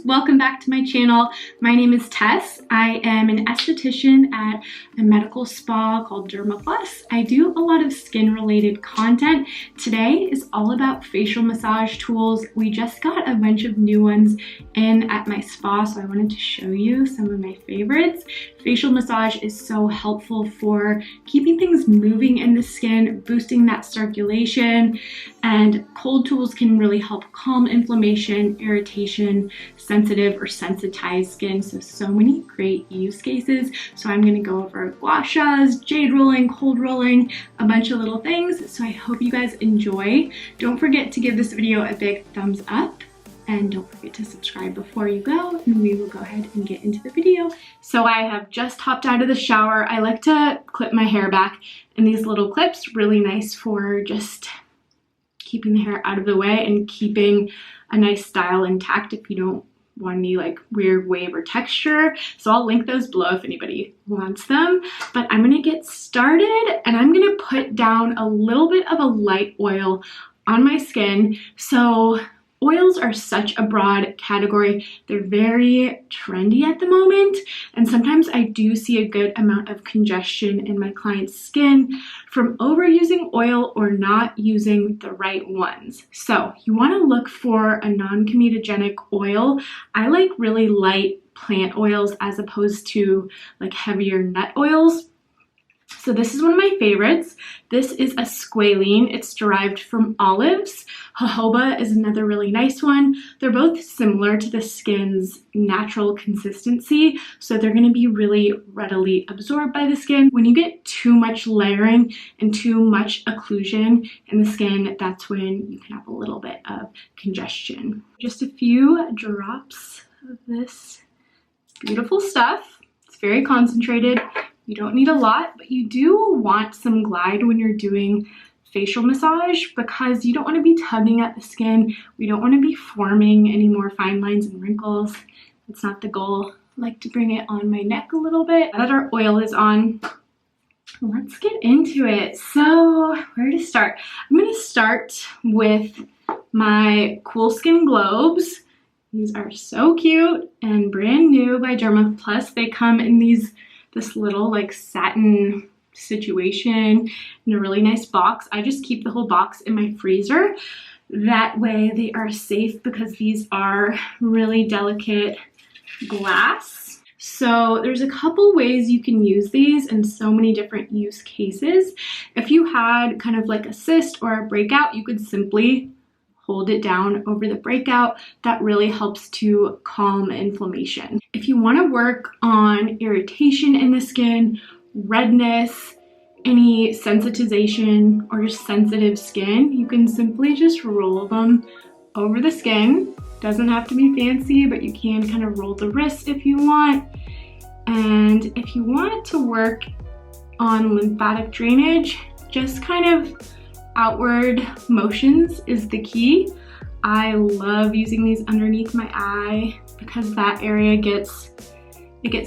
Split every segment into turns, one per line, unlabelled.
welcome back to my channel. My name is Tess. I am an esthetician at a medical spa called Dermaplus. I do a lot of skin related content. Today is all about facial massage tools. We just got a bunch of new ones in at my spa, so I wanted to show you some of my favorites. Facial massage is so helpful for keeping things moving in the skin, boosting that circulation, and cold tools can really help calm inflammation, irritation, sensitive or sensitized skin. So many great use cases. So I'm going to go over Gua Shas, jade rolling, cold rolling, a bunch of little things. So I hope you guys enjoy. Don't forget to give this video a big thumbs up. And don't forget to subscribe before you go, and we will go ahead and get into the video. So I have just hopped out of the shower. I like to clip my hair back in these little clips, really nice for just keeping the hair out of the way and keeping a nice style intact if you don't want any like weird wave or texture. So I'll link those below if anybody wants them. But I'm gonna get started and I'm gonna put down a little bit of a light oil on my skin. So oils are such a broad category. They're very trendy at the moment, and sometimes I do see a good amount of congestion in my client's skin from overusing oil or not using the right ones. So you want to look for a non-comedogenic oil. I like really light plant oils as opposed to like heavier nut oils. So this is one of my favorites. This is a squalene. It's derived from olives. Jojoba is another really nice one. They're both similar to the skin's natural consistency, so they're going to be really readily absorbed by the skin. When you get too much layering and too much occlusion in the skin, that's when you can have a little bit of congestion. Just a few drops of this beautiful stuff. It's very concentrated. You don't need a lot, but you do want some glide when you're doing facial massage because you don't want to be tugging at the skin. We don't want to be forming any more fine lines and wrinkles. That's not the goal. I like to bring it on my neck a little bit. Now that our oil is on, let's get into it. So where to start? I'm going to start with my Cool Skin Globes. These are so cute and brand new by Dermaplus. They come in this little like satin situation in a really nice box. I just keep the whole box in my freezer. That way they are safe because these are really delicate glass. So there's a couple ways you can use these and so many different use cases. If you had kind of like a cyst or a breakout, you could simply hold it down over the breakout. That really helps to calm inflammation. If you want to work on irritation in the skin, redness, any sensitization, or just sensitive skin, you can simply just roll them over the skin. Doesn't have to be fancy, but you can kind of roll the wrist if you want. And if you want to work on lymphatic drainage, just kind of outward motions is the key. I love using these underneath my eye because that area gets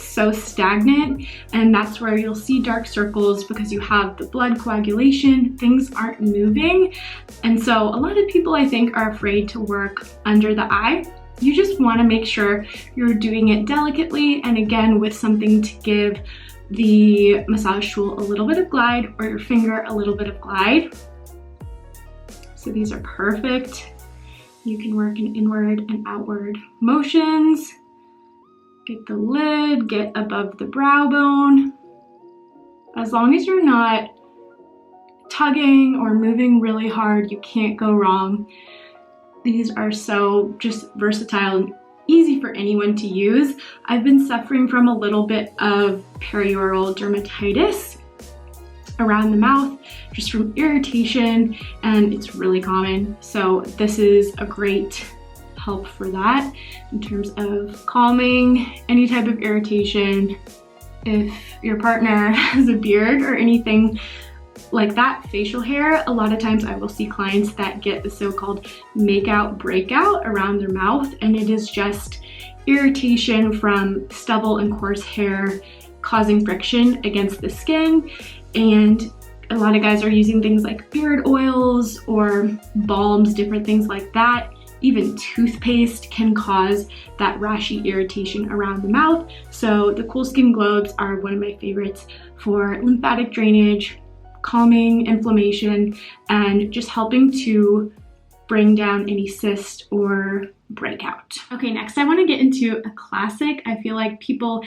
so stagnant, and that's where you'll see dark circles because you have the blood coagulation. Things aren't moving, and so a lot of people I think are afraid to work under the eye. You just want to make sure you're doing it delicately and again with something to give the massage tool a little bit of glide or your finger a little bit of glide. So these are perfect. You can work in inward and outward motions. Get the lid, get above the brow bone. As long as you're not tugging or moving really hard, you can't go wrong. These are so just versatile and easy for anyone to use. I've been suffering from a little bit of perioral dermatitis around the mouth, just from irritation, and it's really common. So this is a great help for that in terms of calming any type of irritation. If your partner has a beard or anything like that, facial hair, a lot of times I will see clients that get the so-called make-out breakout around their mouth, and it is just irritation from stubble and coarse hair causing friction against the skin. And a lot of guys are using things like beard oils or balms, different things like that. even toothpaste can cause that rashy irritation around the mouth. So the Cool Skin Globes are one of my favorites for lymphatic drainage, calming inflammation, and just helping to bring down any cyst or breakout. Okay, next I want to get into a classic. I feel like people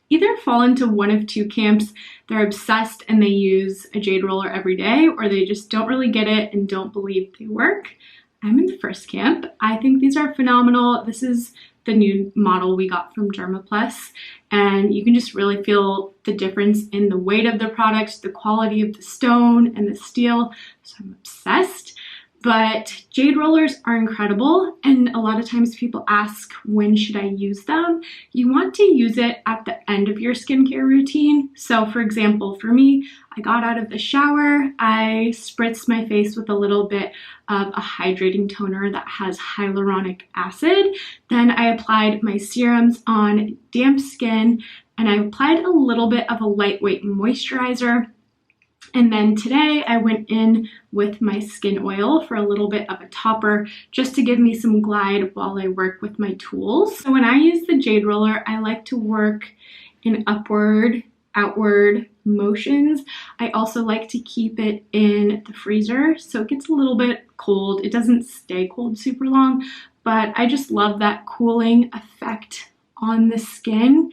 either fall into one of two camps. They're obsessed and they use a Jade Roller every day, or they just don't really get it and don't believe they work. I'm in the first camp. I think these are phenomenal. This is the new model we got from Dermaplus, and you can just really feel the difference in the weight of the product, the quality of the stone and the steel. So I'm obsessed. But Jade Rollers are incredible, and a lot of times people ask, when should I use them? You want to use it at the end of your skincare routine. So for example, for me, I got out of the shower, I spritzed my face with a little bit of a hydrating toner that has hyaluronic acid. Then I applied my serums on damp skin, and I applied a little bit of a lightweight moisturizer. And then today I went in with my skin oil for a little bit of a topper just to give me some glide while I work with my tools. So when I use the Jade Roller, I like to work in upward, outward motions. I also like to keep it in the freezer so it gets a little bit cold. It doesn't stay cold super long, but I just love that cooling effect on the skin.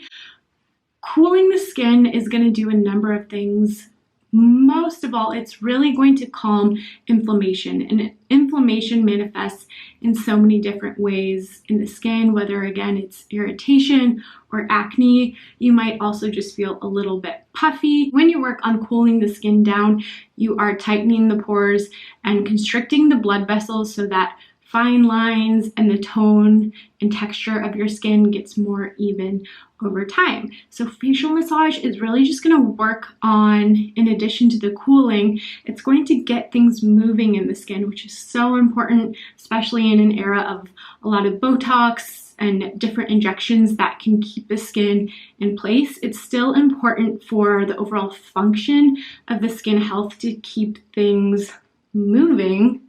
Cooling the skin is going to do a number of things. Most of all, it's really going to calm inflammation, and inflammation manifests in so many different ways in the skin, whether again it's irritation or acne. You might also just feel a little bit puffy. When you work on cooling the skin down, you are tightening the pores and constricting the blood vessels so that fine lines and the tone and texture of your skin gets more even over time. So facial massage is really just going to work on, in addition to the cooling, it's going to get things moving in the skin, which is so important, especially in an era of a lot of Botox and different injections that can keep the skin in place. It's still important for the overall function of the skin health to keep things moving.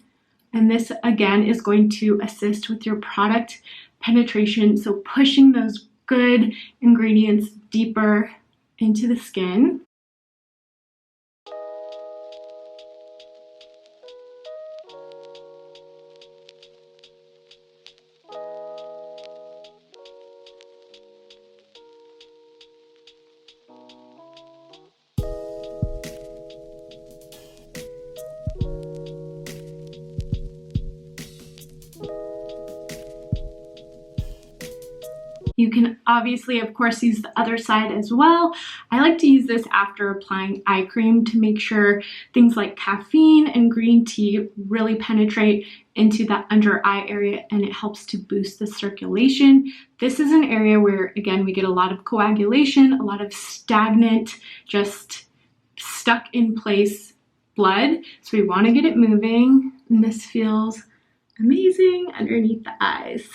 And this again is going to assist with your product penetration, so pushing those good ingredients deeper into the skin. You can obviously, of course, use the other side as well. I like to use this after applying eye cream to make sure things like caffeine and green tea really penetrate into that under eye area, and it helps to boost the circulation. This is an area where, again, we get a lot of coagulation, a lot of stagnant, just stuck in place blood. So we want to get it moving, and this feels amazing underneath the eyes.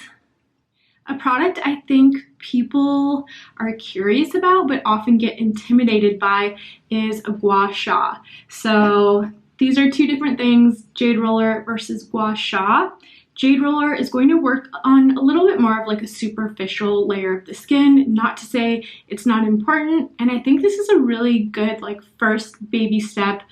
A product I think people are curious about but often get intimidated by is a Gua Sha. So these are two different things, Jade Roller versus Gua Sha. Jade Roller is going to work on a little bit more of like a superficial layer of the skin, not to say it's not important. And I think this is a really good like first baby step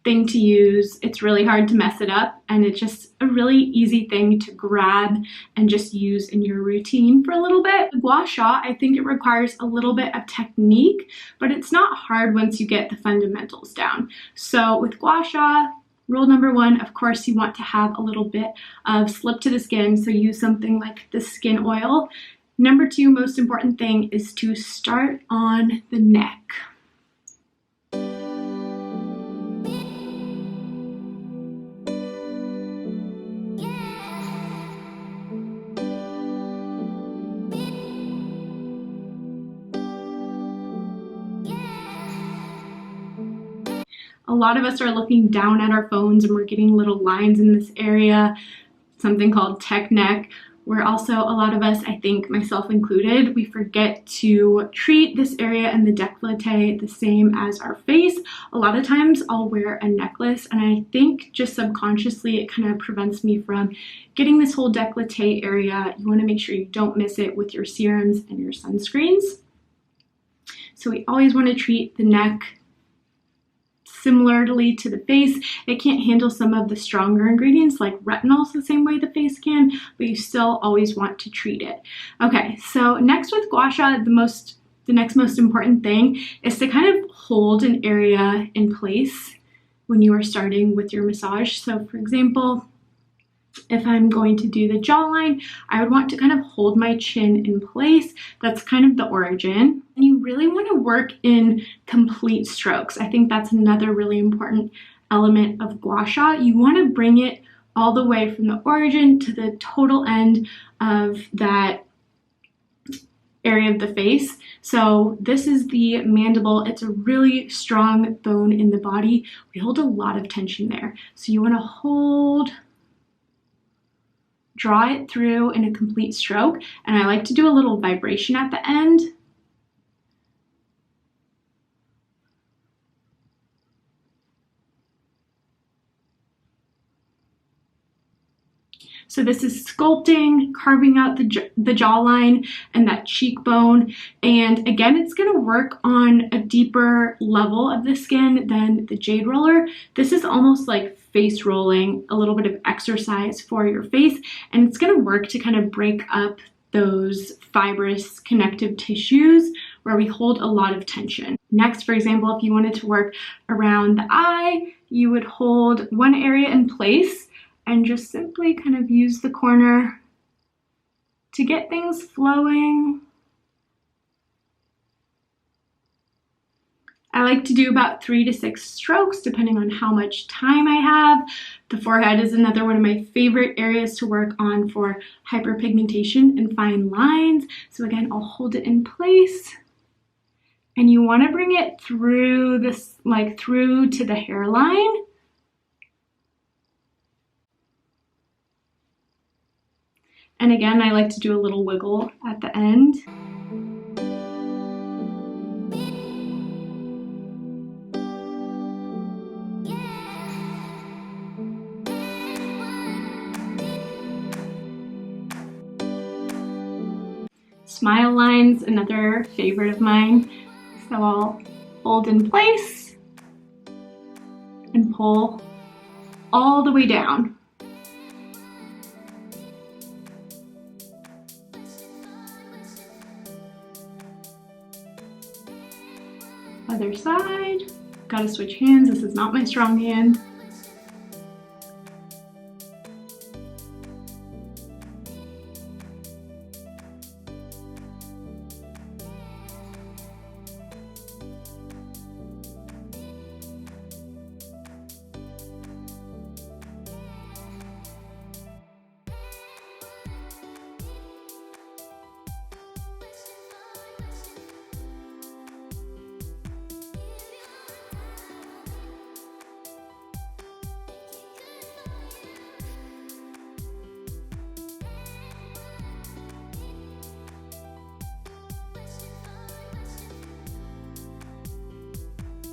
thing to use. It's really hard to mess it up, and it's just a really easy thing to grab and just use in your routine for a little bit. The Gua Sha, I think it requires a little bit of technique, but it's not hard once you get the fundamentals down. So with Gua Sha, rule number one, of course, you want to have a little bit of slip to the skin, so use something like the skin oil. Number two, most important thing is to start on the neck. A lot of us are looking down at our phones and we're getting little lines in this area, something called tech neck. where also a lot of us, I think myself included, we forget to treat this area and the décolleté the same as our face. A lot of times I'll wear a necklace, and I think just subconsciously it kind of prevents me from getting this whole décolleté area. You want to make sure you don't miss it with your serums and your sunscreens. So we always want to treat the neck similarly to the face. It can't handle some of the stronger ingredients like retinols the same way the face can, but you still always want to treat it. Okay, so next with Gua Sha, the next most important thing is to kind of hold an area in place when you are starting with your massage. So for example, if I'm going to do the jawline, I would want to kind of hold my chin in place. That's kind of the origin. And you really want to work in complete strokes. I think that's another really important element of Gua Sha. You want to bring it all the way from the origin to the total end of that area of the face. So this is the mandible. It's a really strong bone in the body. We hold a lot of tension there. So you want to hold, draw it through in a complete stroke, and I like to do a little vibration at the end. So this is sculpting, carving out the jawline and that cheekbone. And again, it's going to work on a deeper level of the skin than the Jade Roller. This is almost like face rolling, a little bit of exercise for your face. And it's going to work to kind of break up those fibrous connective tissues where we hold a lot of tension. Next, for example, if you wanted to work around the eye, you would hold one area in place and just simply kind of use the corner to get things flowing. I like to do about 3 to 6 strokes depending on how much time I have. The forehead is another one of my favorite areas to work on for hyperpigmentation and fine lines. So again, I'll hold it in place. And you want to bring it through this, like through to the hairline. And again, I like to do a little wiggle at the end. Smile lines, another favorite of mine. So I'll hold in place and pull all the way down. Other side. Gotta switch hands. This is not my strong hand.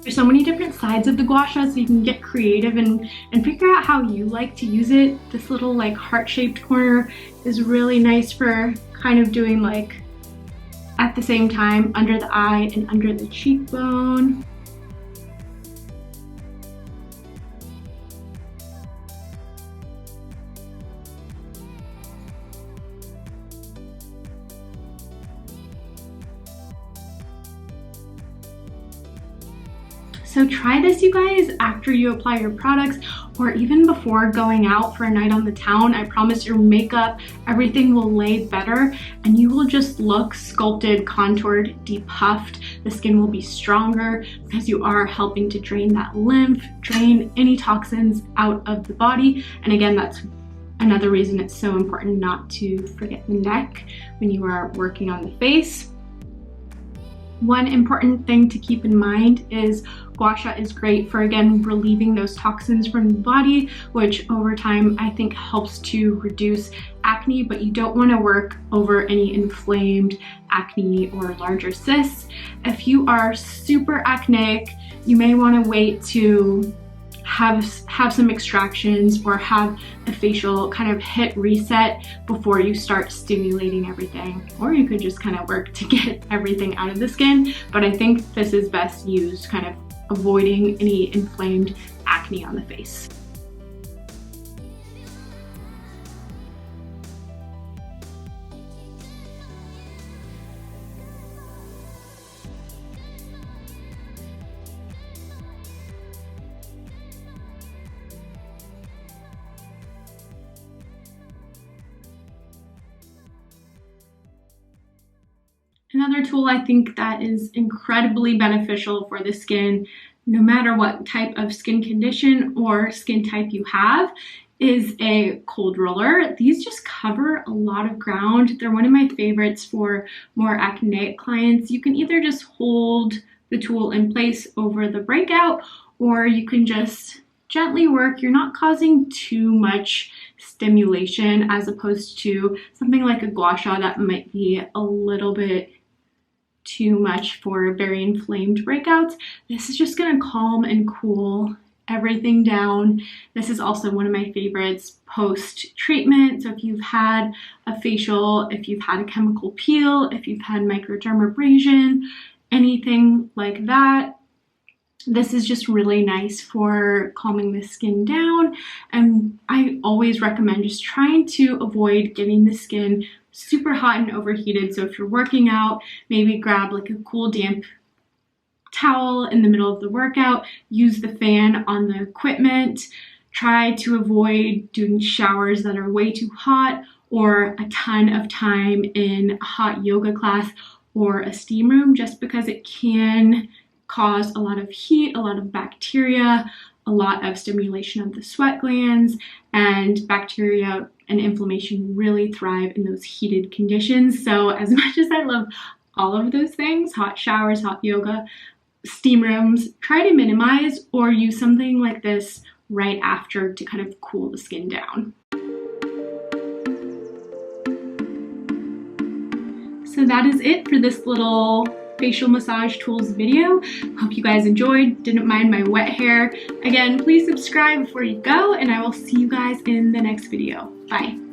There's so many different sides of the Gua Sha, so you can get creative and figure out how you like to use it. This little like heart-shaped corner is really nice for kind of doing like at the same time under the eye and under the cheekbone. So try this, you guys, after you apply your products or even before going out for a night on the town. I promise your makeup, everything will lay better and you will just look sculpted, contoured, depuffed. The skin will be stronger because you are helping to drain that lymph, drain any toxins out of the body. And again, that's another reason it's so important not to forget the neck when you are working on the face. One important thing to keep in mind is Gua Sha is great for, again, relieving those toxins from the body, which over time I think helps to reduce acne, but you don't want to work over any inflamed acne or larger cysts. If you are super acneic, you may want to wait to have some extractions or have a facial kind of hit reset before you start stimulating everything. Or you could just kind of work to get everything out of the skin, but I think this is best used kind of avoiding any inflamed acne on the face. Another tool I think that is incredibly beneficial for the skin, no matter what type of skin condition or skin type you have, is a cold roller. These just cover a lot of ground. They're one of my favorites for more acneic clients. You can either just hold the tool in place over the breakout, or you can just gently work. You're not causing too much stimulation as opposed to something like a Gua Sha that might be a little bit too much for very inflamed breakouts. This is just going to calm and cool everything down. This is also one of my favorites post-treatment. So if you've had a facial, if you've had a chemical peel, if you've had microdermabrasion, anything like that, this is just really nice for calming the skin down. And I always recommend just trying to avoid getting the skin super hot and overheated. So if you're working out, maybe grab like a cool damp towel in the middle of the workout, use the fan on the equipment. Try to avoid doing showers that are way too hot or a ton of time in a hot yoga class or a steam room, just because it can cause a lot of heat, a lot of bacteria, a lot of stimulation of the sweat glands, and bacteria and inflammation really thrive in those heated conditions. So as much as I love all of those things, hot showers, hot yoga, steam rooms, try to minimize or use something like this right after to kind of cool the skin down. So that is it for this little facial massage tools video. Hope you guys enjoyed, didn't mind my wet hair. Again, please subscribe before you go, and I will see you guys in the next video. Bye.